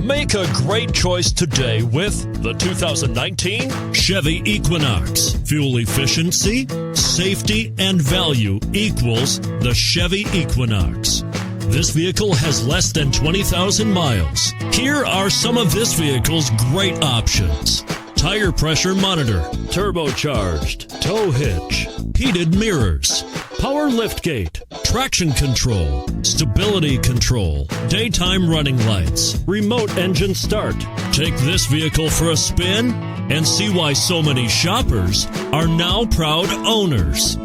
Make a great choice today with the 2019 Chevy Equinox. Fuel efficiency, safety, and value equals the Chevy Equinox. This vehicle has less than 20,000 miles. Here are some of this vehicle's great options: tire pressure monitor, turbocharged, tow hitch, heated mirrors, power liftgate, traction control, stability control, daytime running lights, remote engine start. Take this vehicle for a spin and see why so many shoppers are now proud owners.